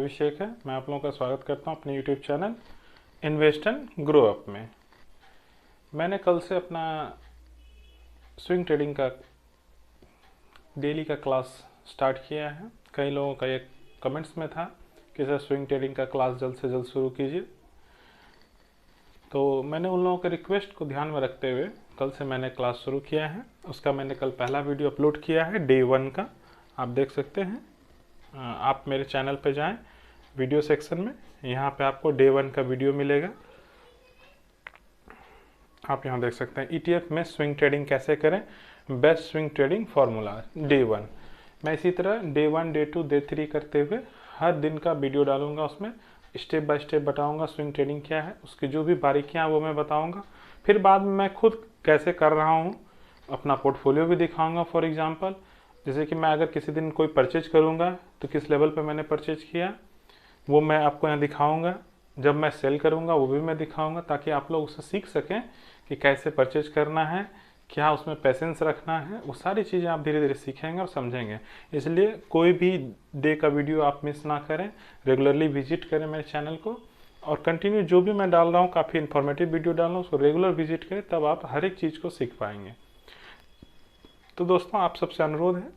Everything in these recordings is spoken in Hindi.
अभिषेक है। मैं आप लोगों का स्वागत करता हूं अपने YouTube channel invest and grow up में। मैंने कल से अपना स्विंग ट्रेडिंग का डेली का क्लास स्टार्ट किया है। कई लोगों का ये कमेंट्स में था कि सर स्विंग ट्रेडिंग का क्लास जल्द से जल्द शुरू कीजिए, तो मैंने उन लोगों के रिक्वेस्ट को ध्यान में रखते हुए कल से मैंने क्लास शुरू किया है। उसका मैंने कल पहला वीडियो अपलोड किया है डे 1 का, आप देख सकते हैं। आप मेरे चैनल पे जाएं, वीडियो सेक्शन में, यहाँ पे आपको डे 1 का वीडियो मिलेगा। आप यहाँ देख सकते हैं ETF में स्विंग ट्रेडिंग कैसे करें, best swing trading formula day 1। मैं इसी तरह डे 1, डे 2, डे 3 करते हुए हर दिन का वीडियो डालूंगा। उसमें स्टेप बाय स्टेप बताऊंगा स्विंग ट्रेडिंग क्या है, उसकी जो भी बारीकियाँ वो मैं बताऊंगा। फिर बाद में मैं खुद कैसे कर रहा हूँ अपना पोर्टफोलियो भी दिखाऊंगा। फॉर एग्जांपल, जैसे कि मैं अगर किसी दिन कोई परचेज करूंगा तो किस लेवल पे मैंने परचेज किया वो मैं आपको यहाँ दिखाऊंगा। जब मैं सेल करूंगा वो भी मैं दिखाऊंगा, ताकि आप लोग उससे सीख सकें कि कैसे परचेज करना है, क्या उसमें पेशेंस रखना है। वो सारी चीज़ें आप धीरे धीरे सीखेंगे और समझेंगे। इसलिए कोई भी डे का वीडियो आप मिस ना करें, रेगुलरली विजिट करें मेरे चैनल को, और कंटिन्यू जो भी मैं डाल रहा हूँ काफ़ी इन्फॉर्मेटिव वीडियो डाल रहा हूँ, उसको रेगुलर विजिट करें, तब आप हर एक चीज़ को सीख पाएंगे। तो दोस्तों, आप सबसे अनुरोध है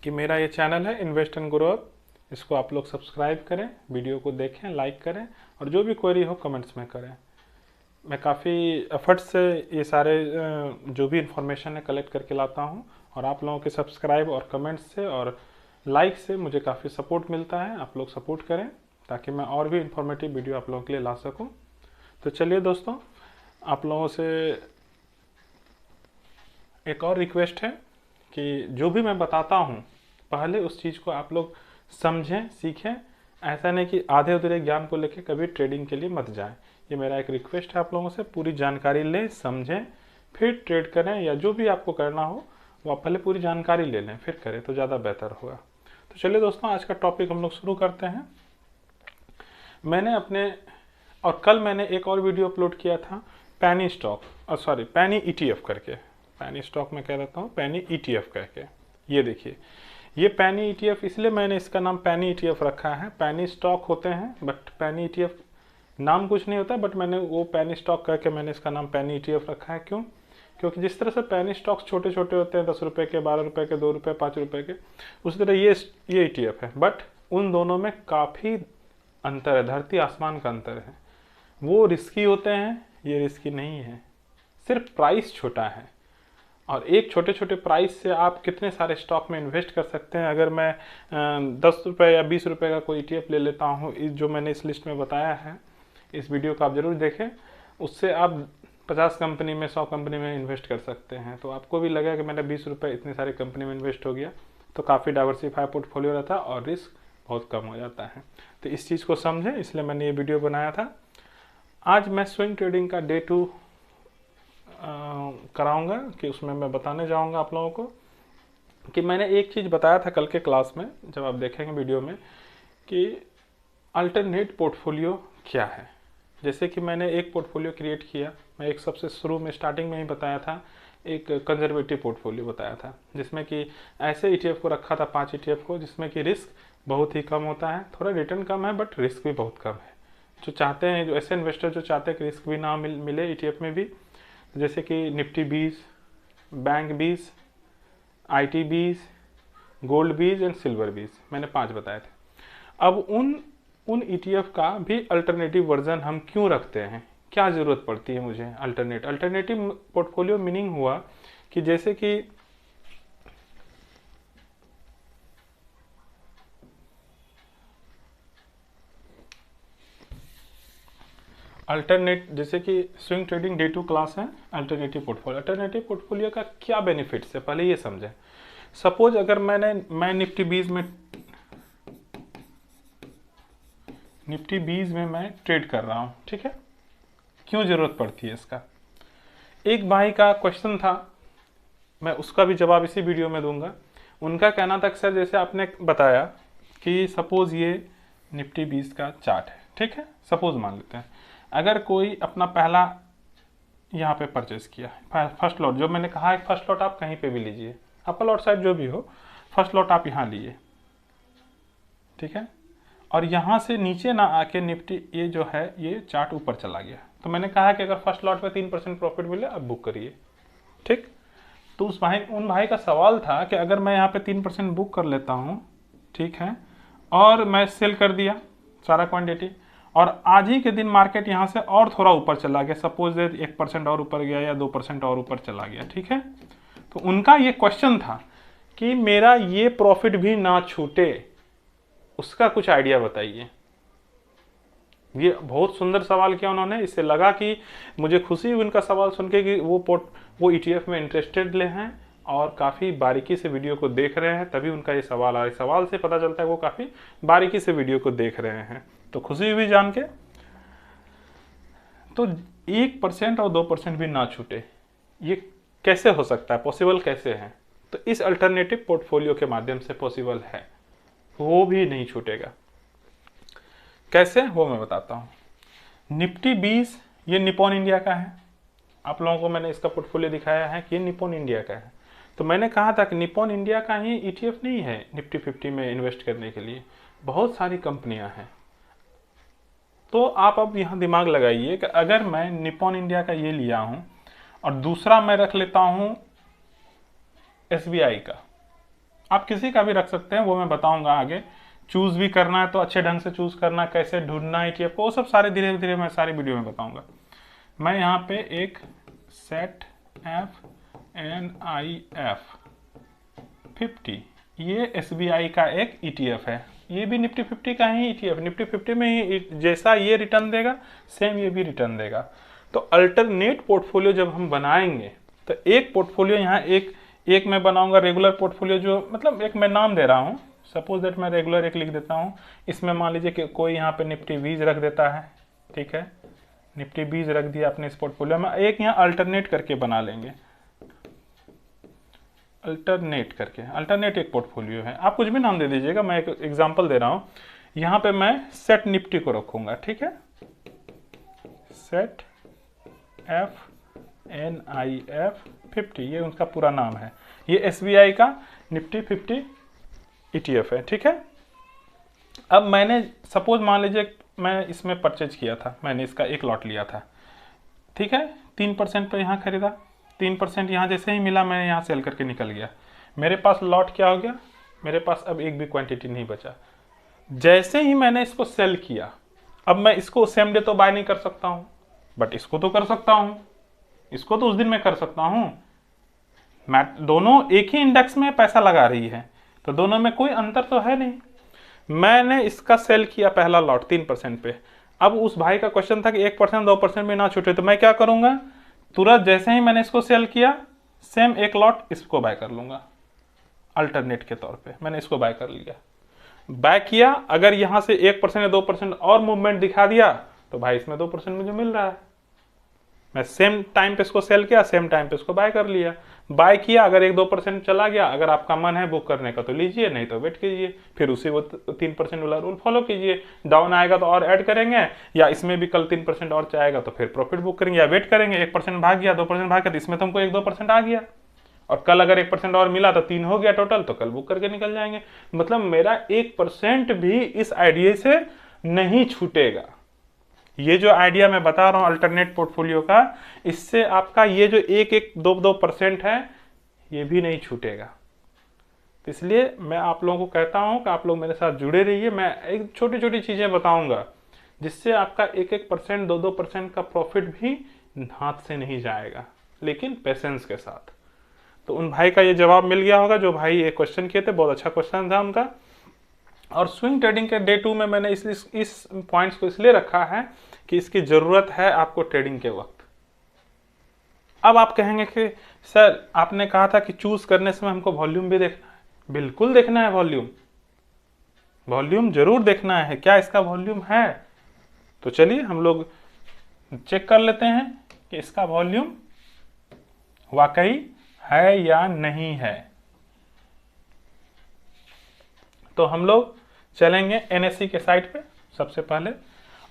कि मेरा ये चैनल है इन्वेस्ट एंड ग्रो अप, इसको आप लोग सब्सक्राइब करें, वीडियो को देखें, लाइक करें, और जो भी क्वेरी हो कमेंट्स में करें। मैं काफ़ी एफर्ट से ये सारे जो भी इन्फॉर्मेशन है कलेक्ट करके लाता हूँ, और आप लोगों के सब्सक्राइब और कमेंट्स से और लाइक से मुझे काफ़ी सपोर्ट मिलता है। आप लोग सपोर्ट करें ताकि मैं और भी इन्फॉर्मेटिव वीडियो आप लोगों के लिए ला सकूं। तो चलिए दोस्तों, आप लोगों से एक और रिक्वेस्ट है कि जो भी मैं बताता हूं पहले उस चीज़ को आप लोग समझें, सीखें। ऐसा नहीं कि आधे अधूरे ज्ञान को लेकर कभी ट्रेडिंग के लिए मत जाएं। ये मेरा एक रिक्वेस्ट है आप लोगों से। पूरी जानकारी लें, समझें, फिर ट्रेड करें, या जो भी आपको करना हो वो आप पहले पूरी जानकारी ले लें फिर करें तो ज़्यादा बेहतर होगा। तो चलिए दोस्तों, आज का टॉपिक हम लोग शुरू करते हैं। मैंने अपने और कल मैंने एक और वीडियो अपलोड किया था पैनी स्टॉक, पैनी ETF करके। पैनी स्टॉक में कह देता हूँ, पैनी ETF करके। ये देखिए, ये पैनी ETF, इसलिए मैंने इसका नाम पैनी ETF रखा है। पैनी स्टॉक होते हैं बट पैनी ETF नाम कुछ नहीं होता, बट मैंने वो पैनी स्टॉक करके मैंने इसका नाम पैनी ETF रखा है। क्यों? क्योंकि जिस तरह से पैनी स्टॉक्स छोटे छोटे होते हैं, 10 रुपये के, 12 रुपये के, 2 रुपये, 5 रुपये के, उसी तरह ये ETF है। बट उन दोनों में काफ़ी अंतर है, धरती आसमान का अंतर है। वो रिस्की होते हैं, ये रिस्की नहीं है, सिर्फ प्राइस छोटा है। और एक छोटे छोटे प्राइस से आप कितने सारे स्टॉक में इन्वेस्ट कर सकते हैं। अगर मैं 10 रुपये या 20 रुपये का कोई ETF ले लेता हूँ, जो मैंने इस लिस्ट में बताया है, इस वीडियो को आप ज़रूर देखें, उससे आप 50 कंपनी में, 100 कंपनी में इन्वेस्ट कर सकते हैं। तो आपको भी लगेगा कि मेरा 20 रुपये इतनी सारी कंपनी में इन्वेस्ट हो गया, तो काफ़ी डाइवर्सिफाई पोर्टफोलियो रहता है और रिस्क बहुत कम हो जाता है। तो इस चीज़ को समझें, इसलिए मैंने ये वीडियो बनाया था। आज मैं स्विंग ट्रेडिंग का डे 2 कराऊंगा, कि उसमें मैं बताने जाऊंगा आप लोगों को कि मैंने एक चीज़ बताया था कल के क्लास में, जब आप देखेंगे वीडियो में, कि अल्टरनेट पोर्टफोलियो क्या है। जैसे कि मैंने एक पोर्टफोलियो क्रिएट किया, मैं एक सबसे शुरू में स्टार्टिंग में ही बताया था, एक कंजर्वेटिव पोर्टफोलियो बताया था, जिसमें कि ऐसे ETF को रखा था, 5 ETF को, जिसमें कि रिस्क बहुत ही कम होता है। थोड़ा रिटर्न कम है बट रिस्क भी बहुत कम है। जो चाहते हैं, जो ऐसे इन्वेस्टर जो चाहते हैं कि रिस्क भी ना मिले ETF में भी, जैसे कि Nifty 20, bank 20, IT 20, gold 20 and silver 20, मैंने 5 बताए थे। अब उन ETF का भी अल्टरनेटिव वर्जन हम क्यों रखते हैं, क्या ज़रूरत पड़ती है मुझे अल्टरनेटिव पोर्टफोलियो। मीनिंग हुआ कि जैसे कि जैसे कि स्विंग ट्रेडिंग डे 2 क्लास है अल्टरनेटिव पोर्टफोलियो। अल्टरनेटिव पोर्टफोलियो का क्या बेनिफिट्स है, पहले ये समझें। सपोज अगर मैं निफ्टी 20 में मैं ट्रेड कर रहा हूँ, ठीक है, क्यों ज़रूरत पड़ती है इसका। एक भाई का क्वेश्चन था, मैं उसका भी जवाब इसी वीडियो में दूंगा। उनका कहना था कि सर, जैसे आपने बताया कि सपोज ये निफ्टी 20 का चार्ट है, ठीक है, सपोज मान लेते हैं, अगर कोई अपना पहला यहाँ पे परचेस किया, फर्स्ट लॉट, जो मैंने कहा है फर्स्ट लॉट आप कहीं पे भी लीजिए, अपर लॉट साइड जो भी हो, फर्स्ट लॉट आप यहाँ लिए, ठीक है, और यहाँ से नीचे ना आके निफ्टी ये जो है ये चार्ट ऊपर चला गया। तो मैंने कहा कि अगर फर्स्ट लॉट पे 3% प्रॉफिट मिले अब बुक करिए, ठीक। तो उन भाई का सवाल था कि अगर मैं यहाँ पे 3% बुक कर लेता हूँ, ठीक है, और मैं सेल कर दिया सारा क्वांटिटी और आज ही के दिन मार्केट यहाँ से और थोड़ा ऊपर चला गया, सपोज 1% और ऊपर गया या 2% और ऊपर चला गया, ठीक है। तो उनका ये क्वेश्चन था कि मेरा ये प्रॉफिट भी ना छूटे, उसका कुछ आइडिया बताइए। ये बहुत सुंदर सवाल किया उन्होंने। इससे लगा कि मुझे खुशी हुई उनका सवाल सुन के कि वो ETF में इंटरेस्टेड ले हैं और काफ़ी बारीकी से वीडियो को देख रहे हैं, तभी उनका ये सवाल आ रहा है। सवाल से पता चलता है वो काफ़ी बारीकी से वीडियो को देख रहे हैं, तो खुशी हुई जान के। तो 1% और 2% भी ना छूटे, ये कैसे हो सकता है, पॉसिबल कैसे है? तो इस अल्टरनेटिव पोर्टफोलियो के माध्यम से पॉसिबल है, वो भी नहीं छूटेगा। कैसे, वो मैं बताता हूँ। निफ्टी 20 ये निप्पॉन इंडिया का है। आप लोगों को मैंने इसका पोर्टफोलियो दिखाया है कि ये निप्पॉन इंडिया का है। तो मैंने कहा था कि निप्पॉन इंडिया का ही ETF नहीं है निफ्टी 50 में इन्वेस्ट करने के लिए, बहुत सारी कंपनियां हैं। तो आप अब यहाँ दिमाग लगाइए कि अगर मैं निप्पॉन इंडिया का ये लिया हूँ और दूसरा मैं रख लेता हूँ SBI का, आप किसी का भी रख सकते हैं, वो मैं बताऊंगा आगे। चूज भी करना है तो अच्छे ढंग से चूज करना, कैसे ढूंढना है ETF को, वो सब सारे धीरे धीरे मैं सारी वीडियो में बताऊंगा। मैं यहाँ पे एक सेट FNIF 50 ये SBI का एक ETF है। ये भी निफ्टी 50 का ही ETF, निफ्टी 50 में ही जैसा ये रिटर्न देगा सेम ये भी रिटर्न देगा। तो अल्टरनेट पोर्टफोलियो जब हम बनाएंगे तो एक पोर्टफोलियो यहाँ एक मैं बनाऊंगा रेगुलर पोर्टफोलियो, जो मतलब एक मैं नाम दे रहा हूँ, सपोज दैट मैं रेगुलर एक लिख देता हूँ। इसमें मान लीजिए कि कोई यहाँ पे निफ्टी 20 रख देता है, ठीक है, निफ्टी 20 रख दिया अपने इस पोर्टफोलियो में। एक यहाँ अल्टरनेट करके बना लेंगे, अल्टरनेट एक पोर्टफोलियो है, आप कुछ भी नाम दे दीजिएगा, मैं एक एग्जांपल दे रहा हूँ। यहाँ पे मैं सेट निफ्टी को रखूंगा, ठीक है, सेट FNIF 50 ये उनका पूरा नाम है। ये SBI का निफ्टी 50 ETF है, ठीक है। अब मैंने सपोज मान लीजिए मैं इसमें परचेज किया था, मैंने इसका एक लॉट लिया था, ठीक है, 3% पे यहाँ खरीदा, 3% यहाँ जैसे ही मिला मैंने यहाँ सेल करके निकल गया। मेरे पास लॉट क्या हो गया, मेरे पास अब एक भी क्वांटिटी नहीं बचा। जैसे ही मैंने इसको सेल किया, अब मैं इसको सेम डे तो बाय नहीं कर सकता हूँ, बट इसको तो कर सकता हूँ, इसको तो उस दिन मैं कर सकता हूँ। मैं दोनों एक ही इंडेक्स में पैसा लगा रही है, तो दोनों में कोई अंतर तो है नहीं। मैंने इसका सेल किया पहला लॉट 3% पे। अब उस भाई का क्वेश्चन था कि 1% 2% में ना छूटे, तो मैं क्या करूंगा, तुरंत जैसे ही मैंने इसको सेल किया सेम एक लॉट इसको बाय कर लूंगा। अल्टरनेट के तौर पे मैंने इसको बाय कर लिया, बाय किया, अगर यहां से 1% या 2% और मूवमेंट दिखा दिया तो भाई इसमें 2% मुझे मिल रहा है, मैं सेम टाइम पे इसको सेल किया, सेम टाइम पे इसको बाय कर लिया। बाय किया, अगर 1-2% चला गया, अगर आपका मन है बुक करने का तो लीजिए, नहीं तो वेट कीजिए, फिर उसी वो 3% वाला रूल फॉलो कीजिए। डाउन आएगा तो और ऐड करेंगे, या इसमें भी कल 3% और जाएगा तो फिर प्रॉफिट बुक करेंगे, या वेट करेंगे, 1% भाग गया, 2% भाग गया, तो इसमें तुमको 1-2% आ गया, और कल अगर 1% और मिला तो 3 हो गया टोटल, तो कल बुक करके निकल जाएंगे। मतलब मेरा 1% भी इस आइडिया से नहीं छूटेगा। ये जो आइडिया मैं बता रहा हूं अल्टरनेट पोर्टफोलियो का, इससे आपका ये जो 1-2% है ये भी नहीं छूटेगा। तो इसलिए मैं आप लोगों को कहता हूं कि आप लोग मेरे साथ जुड़े रहिए। मैं एक छोटी छोटी चीजें बताऊंगा जिससे आपका 1-1%, 2-2% का प्रॉफिट भी हाथ से नहीं जाएगा, लेकिन पेशेंस के साथ। तो उन भाई का ये जवाब मिल गया होगा, जो भाई ये क्वेश्चन किए थे, बहुत अच्छा क्वेश्चन था उनका। और स्विंग ट्रेडिंग के डे 2 में मैंने इस पॉइंट्स को इसलिए रखा है कि इसकी जरूरत है आपको ट्रेडिंग के वक्त। अब आप कहेंगे कि सर आपने कहा था कि चूज करने समय हमको वॉल्यूम भी देखना है। बिल्कुल देखना है, वॉल्यूम जरूर देखना है। क्या इसका वॉल्यूम है? तो चलिए हम लोग चेक कर लेते हैं कि इसका वॉल्यूम वाकई है या नहीं है। तो हम लोग चलेंगे NSE के साइट पे सबसे पहले,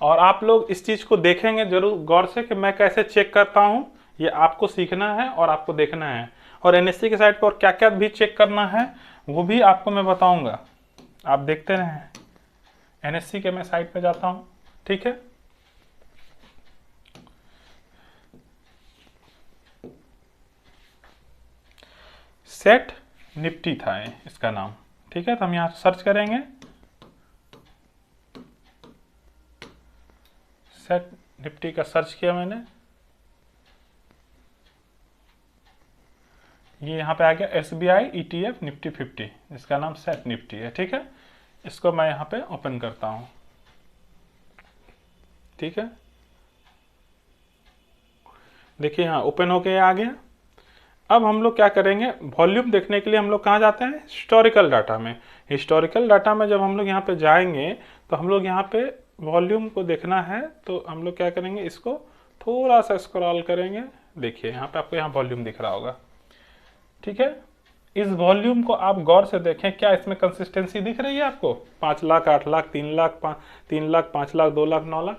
और आप लोग इस चीज को देखेंगे जरूर गौर से कि मैं कैसे चेक करता हूं। ये आपको सीखना है और आपको देखना है, और NSE के साइट पर और क्या क्या भी चेक करना है वो भी आपको मैं बताऊंगा। आप देखते रहें। NSE के मैं साइट पे जाता हूँ, ठीक है। सेट निफ्टी था इसका नाम, ठीक है। तो हम यहाँ सर्च करेंगे, सेट निफ्टी का सर्च किया मैंने, ये यहाँ पे आ गया SBI ETF निफ्टी 50, जिसका नाम सेट निफ्टी है, ठीक है। इसको मैं यहाँ पे ओपन करता हूँ, ठीक है। देखिए यहाँ ओपन होके आ गया। अब हम लोग क्या करेंगे, वॉल्यूम देखने के लिए हम लोग कहाँ जाते हैं, हिस्टोरिकल डाटा में। हिस्टोरिकल डाटा में जब हम लोग यहाँ पे जाएंगे तो हम लोग यहाँ पे वॉल्यूम को देखना है, तो हम लोग क्या करेंगे, इसको थोड़ा सा स्क्रॉल करेंगे। देखिए यहाँ पे आपको यहाँ वॉल्यूम दिख रहा होगा, ठीक है। इस वॉल्यूम को आप गौर से देखें, क्या इसमें कंसिस्टेंसी दिख रही है आपको? 5 लाख, 8 लाख, 3 लाख, 3 लाख, 5 लाख, 2 लाख, 9 लाख,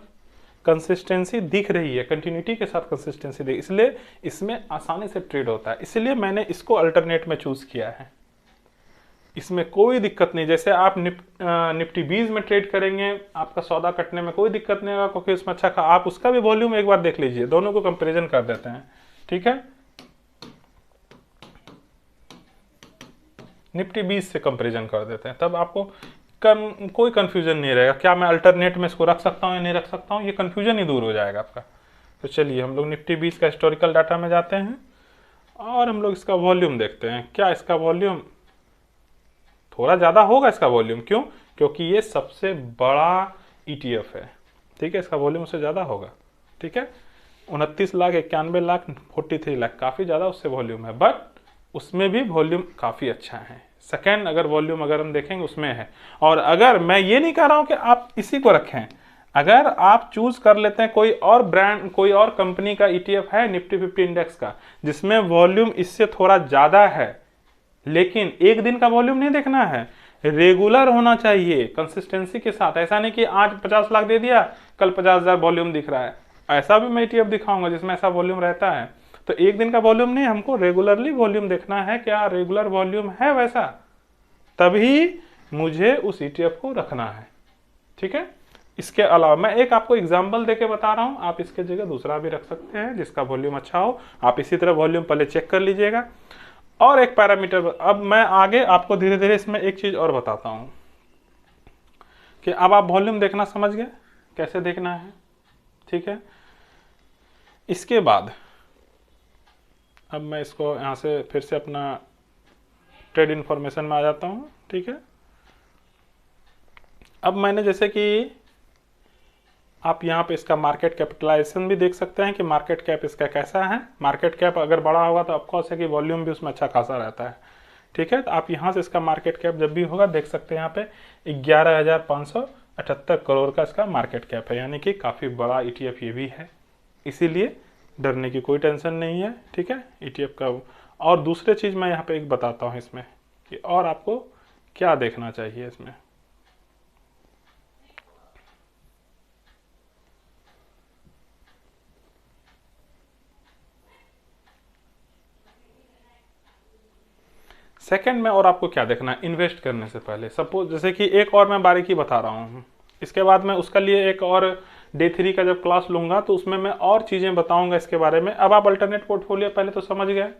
कंसिस्टेंसी दिख रही है, कंटिन्यूटी के साथ कंसिस्टेंसी दिख, इसलिए इसमें आसानी से ट्रेड होता है। इसलिए मैंने इसको अल्टरनेट में चूज किया है। इसमें कोई दिक्कत नहीं, जैसे आप निफ्टी 20 में ट्रेड करेंगे, आपका सौदा कटने में कोई दिक्कत नहीं होगा, क्योंकि उसमें अच्छा आप उसका भी वॉल्यूम एक बार देख लीजिए, दोनों को कंपेरिजन कर देते हैं, ठीक है। निफ्टी 20 से कंपेरिजन कर देते हैं, तब आपको कोई कंफ्यूजन नहीं रहेगा, क्या मैं अल्टरनेट में इसको रख सकता हूँ या नहीं रख सकता हूँ, ये कंफ्यूजन ही दूर हो जाएगा आपका। तो चलिए हम लोग निफ्टी 20 का हिस्टोरिकल डाटा में जाते हैं और हम लोग इसका वॉल्यूम देखते हैं। क्या इसका वॉल्यूम थोड़ा ज़्यादा होगा इसका वॉल्यूम, क्यों? क्योंकि ये सबसे बड़ा ETF है, ठीक है। इसका वॉल्यूम उससे ज़्यादा होगा, ठीक है। 29 लाख, 91 लाख, 43 लाख, काफ़ी ज़्यादा उससे वॉल्यूम है, बट उसमें भी वॉल्यूम काफ़ी अच्छा है। सेकेंड अगर वॉल्यूम अगर हम देखेंगे उसमें है। और अगर मैं ये नहीं कह रहा हूँ कि आप इसी को रखें, अगर आप चूज कर लेते हैं कोई और ब्रांड, कोई और कंपनी का ETF है निफ्टी 50 इंडेक्स का, जिसमें वॉल्यूम इससे थोड़ा ज़्यादा है, लेकिन एक दिन का वॉल्यूम नहीं देखना है, रेगुलर होना चाहिए कंसिस्टेंसी के साथ। ऐसा नहीं कि आज 50 लाख दे दिया, कल 50,000 वॉल्यूम दिख रहा है। ऐसा भी मैं ETF दिखाऊंगा जिसमें ऐसा वॉल्यूम रहता है। तो एक दिन का वॉल्यूम नहीं, हमको रेगुलरली वॉल्यूम देखना है, क्या रेगुलर वॉल्यूम है वैसा, तभी मुझे उस ETF को रखना है, ठीक है। इसके अलावा मैं एक आपको एग्जांपल देके बता रहा हूं, आप इसके जगह दूसरा भी रख सकते हैं जिसका वॉल्यूम अच्छा हो। आप इसी तरह वॉल्यूम पहले चेक कर लीजिएगा। और एक पैरामीटर, अब मैं आगे आपको धीरे धीरे इसमें एक चीज और बताता हूं कि अब आप वॉल्यूम देखना समझ गए कैसे देखना है, ठीक है। इसके बाद अब मैं इसको यहां से फिर से अपना ट्रेड इंफॉर्मेशन में आ जाता हूं, ठीक है। अब मैंने जैसे कि आप यहाँ पे इसका मार्केट कैपिटलाइजेशन भी देख सकते हैं कि मार्केट कैप इसका कैसा है। मार्केट कैप अगर बड़ा होगा तो ऑफकोर्स है कि वॉल्यूम भी उसमें अच्छा खासा रहता है, ठीक है। तो आप यहाँ से इसका मार्केट कैप जब भी होगा देख सकते हैं, यहाँ पे 11,578 करोड़ का इसका मार्केट कैप है, यानी कि काफ़ी बड़ा ETF ये भी है, इसीलिए डरने की कोई टेंशन नहीं है, ठीक है ETF का। और दूसरे चीज़ मैं यहाँ पे एक बताता हूँ इसमें कि और आपको क्या देखना चाहिए इसमें। सेकंड में और आपको क्या देखना है इन्वेस्ट करने से पहले, सपोज जैसे कि एक और मैं बारीकी बता रहा हूँ, इसके बाद मैं उसका लिए एक और डे 3 का जब क्लास लूंगा तो उसमें मैं और चीज़ें बताऊंगा इसके बारे में। अब आप अल्टरनेट पोर्टफोलियो पहले तो समझ गए,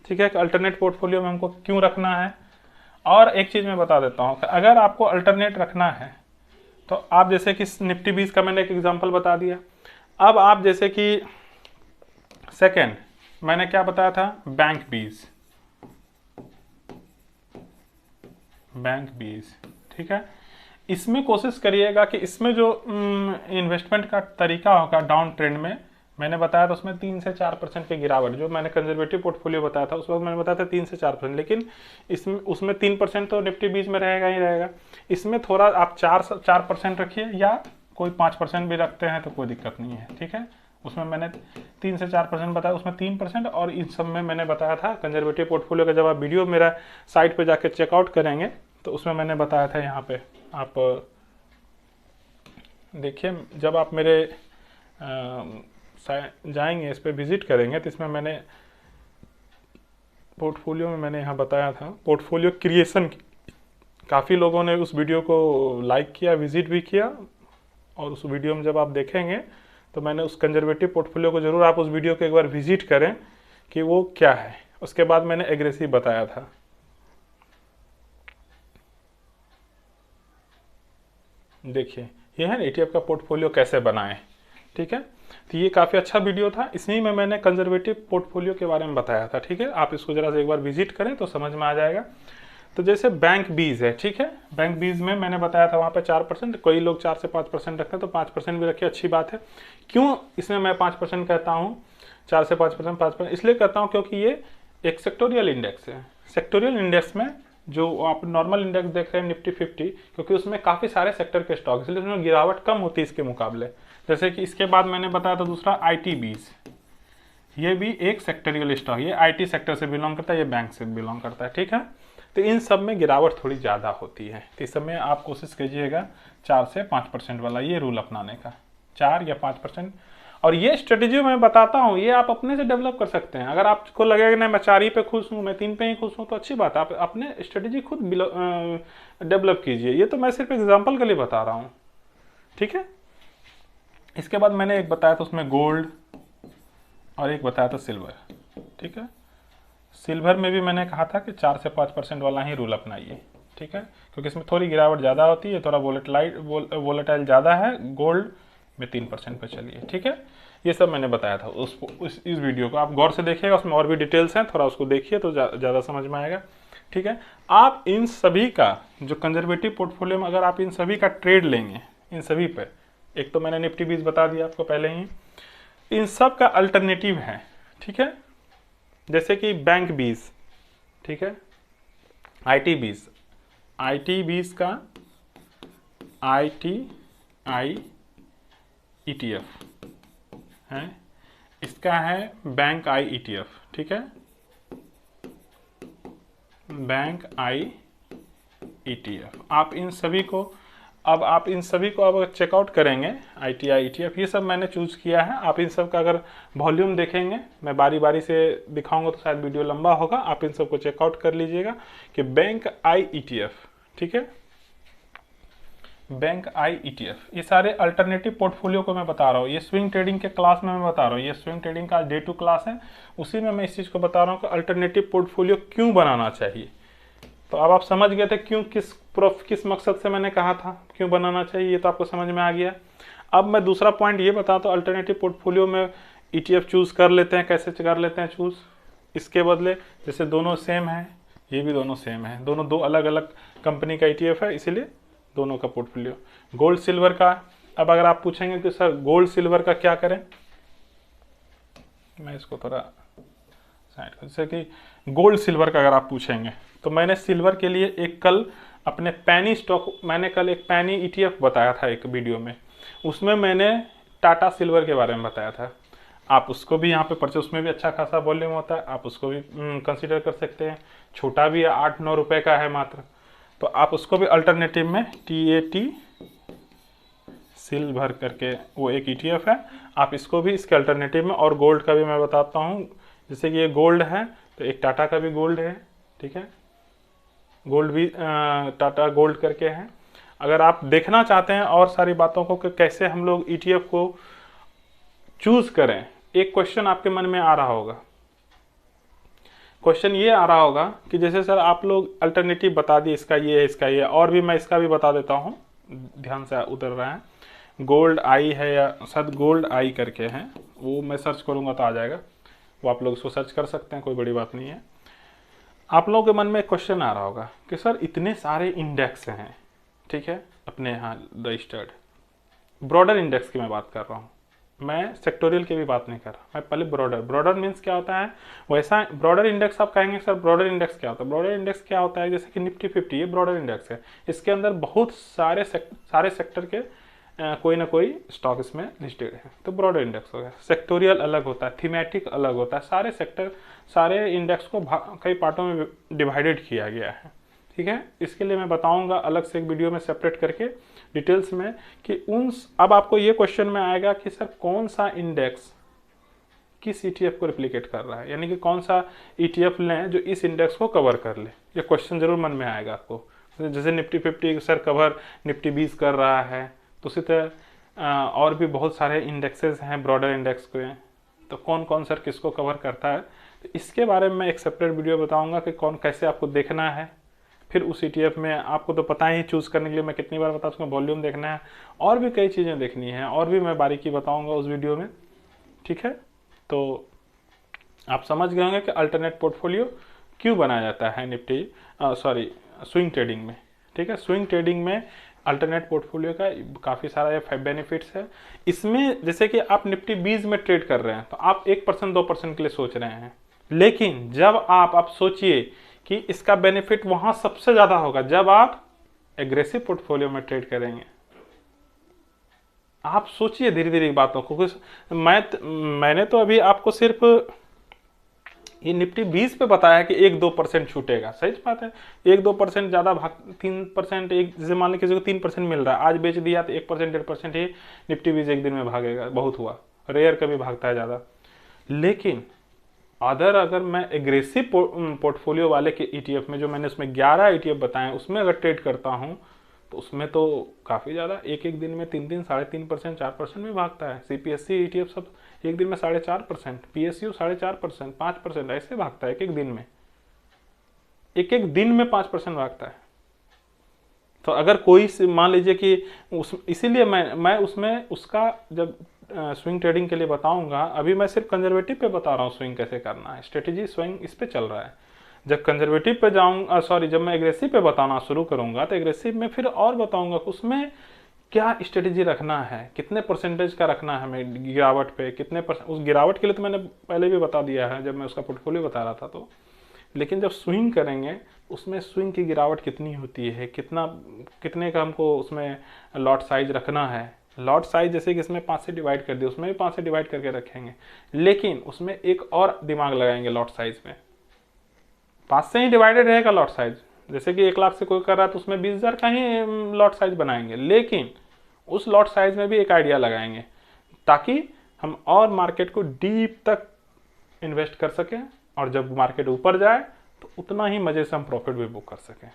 ठीक है, कि अल्टरनेट पोर्टफोलियो में हमको क्यों रखना है। और एक चीज़ मैं बता देता हूँ कि अगर आपको अल्टरनेट रखना है तो आप जैसे कि निफ्टी 20 का मैंने एक एग्जाम्पल बता दिया। अब आप जैसे कि सेकेंड मैंने क्या बताया था, बैंक 20, ठीक है। इसमें कोशिश करिएगा कि इसमें जो इन्वेस्टमेंट का तरीका होगा डाउन ट्रेंड में, मैंने बताया था उसमें 3 से 4% की गिरावट, जो मैंने कंजर्वेटिव पोर्टफोलियो बताया था उस वक्त मैंने बताया था 3 से 4%, लेकिन इसमें उसमें 3% तो निफ्टी 20 में रहेगा ही रहेगा। इसमें थोड़ा आप 4% रखिए, या कोई 5% भी रखते हैं तो कोई दिक्कत नहीं है, ठीक है। उसमें मैंने 3 से 4% बताया, उसमें 3%, और इन सब में मैंने बताया था कंजर्वेटिव पोर्टफोलियो का। जब आप वीडियो मेरा साइट पे जाके चेकआउट करेंगे तो उसमें मैंने बताया था, यहाँ पे आप देखिए, जब आप मेरे जाएंगे इस पर विजिट करेंगे तो इसमें मैंने पोर्टफोलियो में मैंने यहाँ बताया था पोर्टफोलियो क्रिएशन काफ़ी लोगों ने उस वीडियो को लाइक किया, विजिट भी किया, और उस वीडियो में जब आप देखेंगे तो मैंने उस कंजर्वेटिव पोर्टफोलियो को ज़रूर आप उस वीडियो को एक बार विजिट करें कि वो क्या है। उसके बाद मैंने एग्रेसिव बताया था। देखिए ये है ETF का पोर्टफोलियो कैसे बनाएं, ठीक है। तो ये काफ़ी अच्छा वीडियो था, इसी में मैंने कंजर्वेटिव पोर्टफोलियो के बारे में बताया था, ठीक है। आप इसको जरा से एक बार विजिट करें तो समझ में आ जाएगा। तो जैसे बैंक बीज है, ठीक है, बैंक बीज में मैंने बताया था वहाँ पे 4%, कई लोग 4 से 5% रखते हैं, तो 5% भी रखिए, अच्छी बात है। क्यों इसमें मैं 5% कहता हूँ, 4 से 5%, 5%, इसलिए कहता हूँ क्योंकि ये एक सेक्टोरियल इंडेक्स है। सेक्टोरियल इंडेक्स में जो आप नॉर्मल इंडेक्स देख रहे हैं निफ्टी 50, क्योंकि उसमें काफ़ी सारे सेक्टर के स्टॉक, इसलिए उसमें गिरावट कम होती है इसके मुकाबले। जैसे कि इसके बाद मैंने बताया था दूसरा IT बीज, ये भी एक सेक्टोरियल स्टॉक, ये IT सेक्टर से बिलोंग करता है, ये बैंक से बिलोंग करता है, ठीक है। तो इन सब में गिरावट थोड़ी ज़्यादा होती है, तो इस समय आप कोशिश कीजिएगा 4 से 5% वाला ये रूल अपनाने का, 4 या 5%। और ये स्ट्रेटेजी मैं बताता हूँ, ये आप अपने से डेवलप कर सकते हैं। अगर आपको लगेगा नहीं मैं 4 ही पे खुश हूँ, मैं 3 पे ही खुश हूँ, तो अच्छी बात है, आप अपने स्ट्रेटेजी खुद डेवलप कीजिए। ये तो मैं सिर्फ एग्जाम्पल के लिए बता रहा हूँ, ठीक है। इसके बाद मैंने एक बताया था उसमें गोल्ड, और एक बताया था सिल्वर, ठीक है। सिल्वर में भी मैंने कहा था कि 4 से 5% वाला ही रूल अपनाइए, ठीक है, क्योंकि इसमें थोड़ी गिरावट ज़्यादा होती है, थोड़ा वोलेटाइल ज़्यादा है। गोल्ड में 3% पे चलिए, ठीक है। ये सब मैंने बताया था इस वीडियो को आप गौर से देखिएगा, उसमें और भी डिटेल्स हैं, थोड़ा उसको देखिए तो ज़्यादा समझ में आएगा, ठीक है। आप इन सभी का जो कंजर्वेटिव पोर्टफोलियो में अगर आप इन सभी का ट्रेड लेंगे, इन सभी पे, एक तो मैंने निफ्टी बीज बता दिया आपको पहले ही, इन सब का अल्टरनेटिव है, ठीक है। जैसे कि बैंक बीज, ठीक है, IT बीज का ITI ETF है, इसका है बैंक I ETF, ठीक है, बैंक I ETF। आप इन सभी को अब चेकआउट करेंगे, ITI ETF, ये सब मैंने चूज किया है। आप इन सब का अगर वॉल्यूम देखेंगे, मैं बारी बारी से दिखाऊंगा तो शायद वीडियो लंबा होगा, आप इन सब को चेकआउट कर लीजिएगा कि बैंक I ETF, ठीक है, बैंक I ETF। ये सारे अल्टरनेटिव पोर्टफोलियो को मैं बता रहा हूँ, ये स्विंग ट्रेडिंग के क्लास में मैं बता रहा हूँ, ये स्विंग ट्रेडिंग का Day 2 क्लास है, उसी में मैं इस चीज़ को बता रहा हूँ कि अल्टरनेटिव पोर्टफोलियो क्यों बनाना चाहिए। तो अब आप समझ गए थे क्यों, किस मकसद से मैंने कहा था क्यों बनाना चाहिए, ये तो आपको समझ में आ गया। अब मैं दूसरा पॉइंट ये बताता हूँ, अल्टरनेटिव पोर्टफोलियो में ETF चूज कर लेते हैं, कैसे कर लेते हैं चूज। इसके बदले जैसे दोनों सेम है, ये भी दोनों सेम है, दोनों दो अलग अलग कंपनी का ETF है, इसीलिए दोनों का पोर्टफोलियो। गोल्ड सिल्वर का, अब अगर आप पूछेंगे कि सर गोल्ड सिल्वर का क्या करें, मैं इसको थोड़ा साइड कर, जैसे कि गोल्ड सिल्वर का अगर आप पूछेंगे तो मैंने सिल्वर के लिए एक कल अपने पैनी स्टॉक, मैंने कल एक पैनी ETF बताया था एक वीडियो में, उसमें मैंने टाटा सिल्वर के बारे में बताया था। आप उसको भी यहाँ पे परचेज, उसमें भी अच्छा खासा वॉल्यूम होता है, आप उसको भी कंसीडर कर सकते हैं, छोटा भी है, 8-9 रुपए का है मात्र, तो आप उसको भी अल्टरनेटिव में TAT सिल्वर करके वो एक ETF है, आप इसको भी इसके अल्टरनेटिव में। और गोल्ड का भी मैं बताता हूँ, जैसे कि ये गोल्ड है तो एक टाटा का भी गोल्ड है, ठीक है, गोल्ड भी टाटा गोल्ड करके है। अगर आप देखना चाहते हैं और सारी बातों को कि कैसे हम लोग ETF को चूज करें, एक क्वेश्चन आपके मन में आ रहा होगा, क्वेश्चन ये आ रहा होगा कि जैसे सर आप लोग अल्टरनेटिव बता दिए, इसका ये है, इसका ये है, और भी मैं इसका भी बता देता हूँ, ध्यान से उतर रहा है। गोल्ड आई है या शायद गोल्ड आई करके है, वो मैं सर्च करूँगा तो आ जाएगा, वो आप लोग उसको सर्च कर सकते हैं, कोई बड़ी बात नहीं है। आप लोगों के मन में एक क्वेश्चन आ रहा होगा कि सर इतने सारे इंडेक्स हैं, ठीक है, अपने यहाँ रजिस्टर्ड, ब्रॉडर इंडेक्स की मैं बात कर रहा हूँ, मैं सेक्टोरियल की भी बात नहीं कर रहा, मैं पहले ब्रॉडर मीन्स क्या होता है, वैसा ब्रॉडर इंडेक्स आप कहेंगे सर ब्रॉडर इंडेक्स क्या होता है। ब्रॉडर इंडेक्स क्या होता है, जैसे कि निफ्टी 50 ये ब्रॉडर इंडेक्स है, इसके अंदर बहुत सारे सेक्टर के कोई ना कोई स्टॉक इसमें लिस्टेड है, तो ब्रॉडर इंडेक्स हो गया। सेक्टोरियल अलग होता है, थीमेटिक अलग होता है, सारे सेक्टर सारे इंडेक्स को कई पार्टों में डिवाइडेड किया गया है, ठीक है। इसके लिए मैं बताऊंगा अलग से एक वीडियो में सेपरेट करके डिटेल्स में कि अब आपको ये क्वेश्चन में आएगा कि सर कौन सा इंडेक्स किस ETF को रिप्लिकेट कर रहा है, यानी कि कौन सा ETF लें जो इस इंडेक्स को कवर कर ले, ये क्वेश्चन जरूर मन में आएगा आपको, जैसे निफ्टी 50 सर कवर निफ्टी 20 कर रहा है, तो उसी तरह और भी बहुत सारे इंडेक्सेस हैं ब्रॉडर इंडेक्स के, तो कौन कौन सर किसको कवर करता है, तो इसके बारे में मैं एक सेपरेट वीडियो बताऊंगा कि कौन कैसे आपको देखना है। फिर उस ETF में आपको तो पता ही चूज़ करने के लिए मैं कितनी बार बता, उसमें वॉल्यूम देखना है और भी कई चीज़ें देखनी है, और भी मैं बारीकी बताऊंगा उस वीडियो में, ठीक है। तो आप समझ गए होंगे कि अल्टरनेट पोर्टफोलियो क्यों बनाया जाता है निफ्टी स्विंग ट्रेडिंग में, ठीक है। स्विंग ट्रेडिंग में अल्टरनेट पोर्टफोलियो का काफ़ी सारा ये बेनिफिट्स है। इसमें जैसे कि आप निफ्टी 20 में ट्रेड कर रहे हैं तो आप 1% 2% के लिए सोच रहे हैं, लेकिन जब आप सोचिए कि इसका बेनिफिट वहां सबसे ज़्यादा होगा जब आप एग्रेसिव पोर्टफोलियो में ट्रेड करेंगे। आप सोचिए धीरे धीरे बातों को। मैंने तो अभी आपको सिर्फ ये निफ्टी 20 पे बताया कि 1-2% छूटेगा, सही बात है। 1-2% ज़्यादा भाग 3%, एक जैसे मान लीजिए किसी को 3% मिल रहा है, आज बेच दिया तो 1% 1.5% ही निफ्टी 20 एक दिन में भागेगा, बहुत हुआ, रेयर कभी भागता है ज़्यादा। लेकिन अगर मैं एग्रेसिव पोर्टफोलियो वाले के ETF में, जो मैंने उसमें 11 ETF बताए, उसमें अगर ट्रेड करता हूँ तो उसमें तो काफ़ी ज़्यादा एक दिन में 3-3, 3.5%, 4% में भागता है। CPSE ETF सब एक दिन में 4.5%, PSU 4.5%, 5% ऐसे भागता है एक दिन में, एक दिन में 5% भागता है। तो अगर कोई मान लीजिए कि इसीलिए मैं उसमें उसका जब स्विंग ट्रेडिंग के लिए बताऊंगा, अभी मैं सिर्फ कंजर्वेटिव पे बता रहा हूँ स्विंग कैसे करना है, स्ट्रेटेजी स्विंग इस पे चल रहा है। जब कंजर्वेटिव पे जाऊंगा, जब मैं एग्रेसिव पे बताना शुरू करूंगा तो एग्रेसिव में फिर और बताऊंगा उसमें क्या स्ट्रेटेजी रखना है, कितने परसेंटेज का रखना है हमें गिरावट पे, कितने % उस गिरावट के लिए तो मैंने पहले भी बता दिया है जब मैं उसका पोर्टफोलियो बता रहा था। तो लेकिन जब स्विंग करेंगे उसमें स्विंग की गिरावट कितनी होती है, कितने का हमको उसमें लॉट साइज रखना है। लॉट साइज जैसे कि इसमें 5 से डिवाइड कर दिया, उसमें भी 5 से डिवाइड करके रखेंगे, लेकिन उसमें एक और दिमाग लगाएंगे लॉट साइज में। 5 से ही डिवाइडेड रहेगा लॉट साइज, जैसे कि 1 लाख से कोई कर रहा है तो उसमें 20,000 का ही लॉट साइज बनाएंगे, लेकिन उस लॉट साइज में भी एक आइडिया लगाएंगे ताकि हम और मार्केट को डीप तक इन्वेस्ट कर सकें, और जब मार्केट ऊपर जाए तो उतना ही मजे से हम प्रॉफिट भी बुक कर सकें।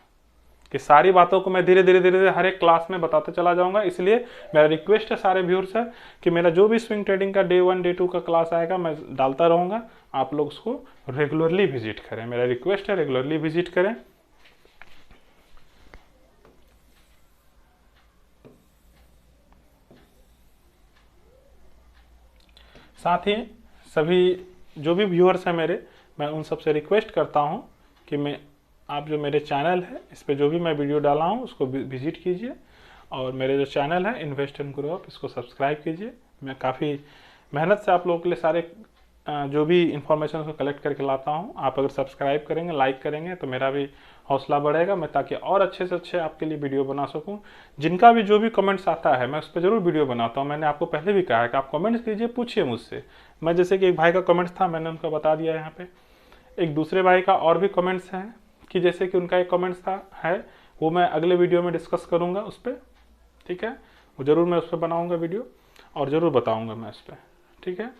कि सारी बातों को मैं धीरे धीरे हर एक क्लास में बताते चला जाऊंगा। इसलिए मेरा रिक्वेस्ट है सारे व्यूअर्स से कि मेरा जो भी स्विंग ट्रेडिंग का डे 1 डे 2 का क्लास आएगा मैं डालता रहूंगा, आप लोग उसको रेगुलरली विजिट करें। मेरा रिक्वेस्ट है रेगुलरली विजिट करें। साथ ही सभी जो भी व्यूअर्स हैं मेरे, मैं उन सबसे रिक्वेस्ट करता हूं कि आप जो मेरे चैनल है इस पे जो भी मैं वीडियो डाला हूं उसको विजिट कीजिए, और मेरे जो चैनल है इन्वेस्ट एंड ग्रो अप इसको सब्सक्राइब कीजिए। मैं काफ़ी मेहनत से आप लोगों के लिए सारे जो भी इंफॉर्मेशन को कलेक्ट करके लाता हूं। आप अगर सब्सक्राइब करेंगे, लाइक करेंगे तो मेरा भी हौसला बढ़ेगा, मैं ताकि और अच्छे से अच्छे आपके लिए वीडियो बना सकूं। जिनका भी जो भी कमेंट्स आता है मैं उस पर जरूर वीडियो बनाता हूं। मैंने आपको पहले भी कहा है कि आप कमेंट्स कीजिए, पूछिए मुझसे। मैं जैसे कि एक भाई का कमेंट्स था, मैंने उनका बता दिया यहाँ पे। एक दूसरे भाई का और भी कमेंट्स हैं कि जैसे कि उनका एक कमेंट्स है वो मैं अगले वीडियो में डिस्कस करूँगा उस पर, ठीक है। वो ज़रूर मैं उस पर बनाऊँगा वीडियो और ज़रूर बताऊँगा मैं उस पर, ठीक है।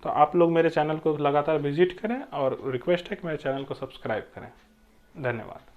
तो आप लोग मेरे चैनल को लगातार विजिट करें, और रिक्वेस्ट है कि मेरे चैनल को सब्सक्राइब करें। धन्यवाद।